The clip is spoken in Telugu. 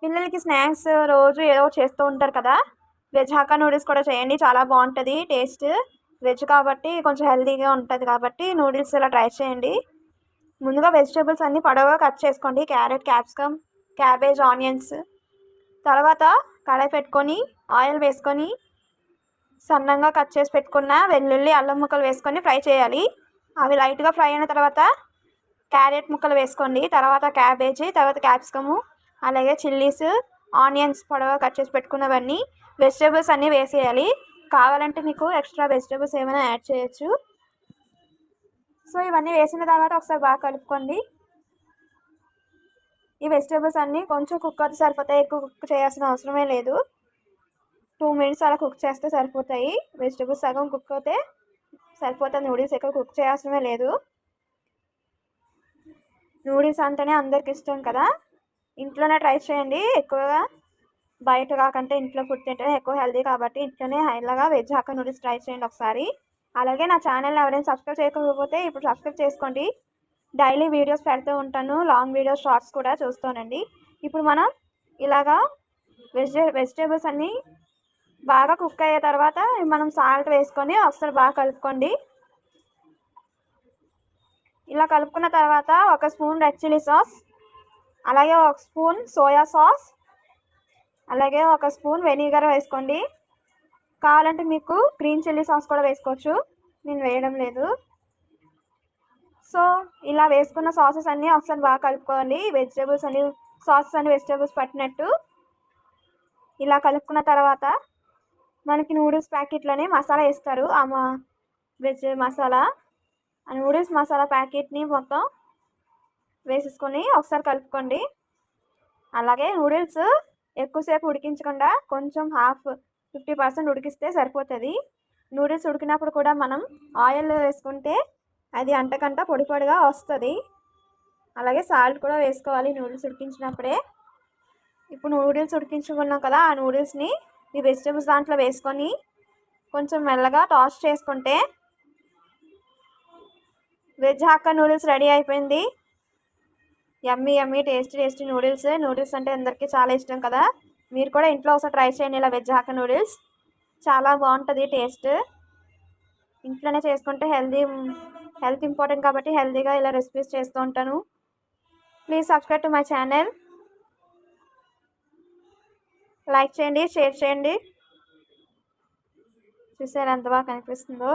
పిల్లలకి స్నాక్స్ రోజు ఏదో చేస్తూ ఉంటారు కదా, వెజ్ హక్కా నూడిల్స్ కూడా చేయండి, చాలా బాగుంటుంది టేస్ట్. వెజ్ కాబట్టి కొంచెం హెల్తీగా ఉంటుంది కాబట్టి నూడిల్స్ ఇలా ట్రై చేయండి. ముందుగా వెజిటేబుల్స్ అన్నీ పొడవుగా కట్ చేసుకోండి, క్యారెట్, క్యాప్సికమ్, క్యాబేజ్, ఆనియన్స్. తర్వాత కడాయి పెట్టుకొని ఆయిల్ వేసుకొని సన్నంగా కట్ చేసి పెట్టుకున్న వెల్లుల్లి, అల్లం ముక్కలు వేసుకొని ఫ్రై చేయాలి. అవి లైట్గా ఫ్రై అయిన తర్వాత క్యారెట్ ముక్కలు వేసుకోండి, తర్వాత క్యాబేజీ, తర్వాత క్యాప్సికము, అలాగే చిల్లీస్, ఆనియన్స్ పొడవుగా కట్ చేసి పెట్టుకున్నవన్నీ వెజిటేబుల్స్ అన్నీ వేసేయాలి. కావాలంటే మీకు ఎక్స్ట్రా వెజిటేబుల్స్ ఏమైనా యాడ్ చేయొచ్చు. సో ఇవన్నీ వేసిన తర్వాత ఒకసారి బాగా కలుపుకోండి. ఈ వెజిటేబుల్స్ అన్నీ కొంచెం కుక్ అవుతే సరిపోతాయి, ఎక్కువ కుక్ చేయాల్సిన అవసరమే లేదు. 2 minutes అలా కుక్ చేస్తే సరిపోతాయి. వెజిటేబుల్స్ సగం కుక్ అవుతే సరిపోతుంది, నూడిల్స్ ఎక్కువ కుక్ చేయాల్సినవే లేదు. నూడిల్స్ అంటేనే అందరికి ఇష్టం కదా, ఇంట్లోనే ట్రై చేయండి. ఎక్కువగా బయట కాకంటే ఇంట్లో ఫుడ్ తింటేనే ఎక్కువ హెల్తీ కాబట్టి ఇంట్లోనే ఇలాగా వెజ్ హక్కా నూడిల్స్ ట్రై చేయండి ఒకసారి. అలాగే నా ఛానల్ ఎవరైనా సబ్స్క్రైబ్ చేయకపోతే ఇప్పుడు సబ్స్క్రైబ్ చేసుకోండి. డైలీ వీడియోస్ పెడుతూ ఉంటాను, లాంగ్ వీడియోస్, షార్ట్స్ కూడా చూస్తానండి. ఇప్పుడు మనం ఇలాగా వెజిటేబుల్స్ అన్నీ బాగా కుక్ అయ్యే తర్వాత మనం సాల్ట్ వేసుకొని ఒకసారి బాగా కలుపుకోండి. ఇలా కలుపుకున్న తర్వాత 1 స్పూన్ రెడ్ చిల్లీ సాస్, అలాగే 1 స్పూన్ సోయా సాస్, అలాగే 1 స్పూన్ వెనిగర్ వేసుకోండి. కావాలంటే మీకు గ్రీన్ చిల్లీ సాస్ కూడా వేసుకోవచ్చు, నేను వేయడం లేదు. సో ఇలా వేసుకున్న సాసెస్ అన్నీ ఒకసారి బాగా కలుపుకోండి, వెజిటేబుల్స్ అన్నీ సాసెస్ అన్ని వెజిటేబుల్స్ పట్టినట్టు. ఇలా కలుపుకున్న తర్వాత మనకి నూడిల్స్ ప్యాకెట్లోనే మసాలా వేస్తారు, వెజ్ మసాలా. ఆ నూడిల్స్ మసాలా ప్యాకెట్ని మొత్తం వేసేసుకొని ఒకసారి కలుపుకోండి. అలాగే నూడిల్స్ ఎక్కువసేపు ఉడికించకుండా కొంచెం 50% ఉడికిస్తే సరిపోతుంది. నూడిల్స్ ఉడికినప్పుడు కూడా మనం ఆయిల్ వేసుకుంటే అది అంటకంట పొడి పొడిగా వస్తుంది. అలాగే సాల్ట్ కూడా వేసుకోవాలి నూడిల్స్ ఉడికించినప్పుడే. ఇప్పుడు నూడిల్స్ ఉడికించుకున్నాం కదా, ఆ నూడిల్స్ని ఈ వెజిటేబుల్స్ దాంట్లో వేసుకొని కొంచెం మెల్లగా టాస్ చేసుకుంటే వెజ్ హక్కా నూడిల్స్ రెడీ అయిపోయింది. యమ్మీ యమ్మీ టేస్టీ నూడిల్స్ అంటే అందరికీ చాలా ఇష్టం కదా, మీరు కూడా ఇంట్లో ఒకసారి ట్రై చేయండి ఇలా వెజ్ హక్కా నూడిల్స్. చాలా బాగుంటుంది టేస్ట్. ఇంట్లోనే చేసుకుంటే హెల్త్ ఇంపార్టెంట్ కాబట్టి హెల్తీగా ఇలా రెసిపీస్ చేస్తూ ఉంటాను. Please subscribe to my channel. Like చేయండి, షేర్ చేయండి. చూసారు ఎంత బాగా కనిపిస్తుందో.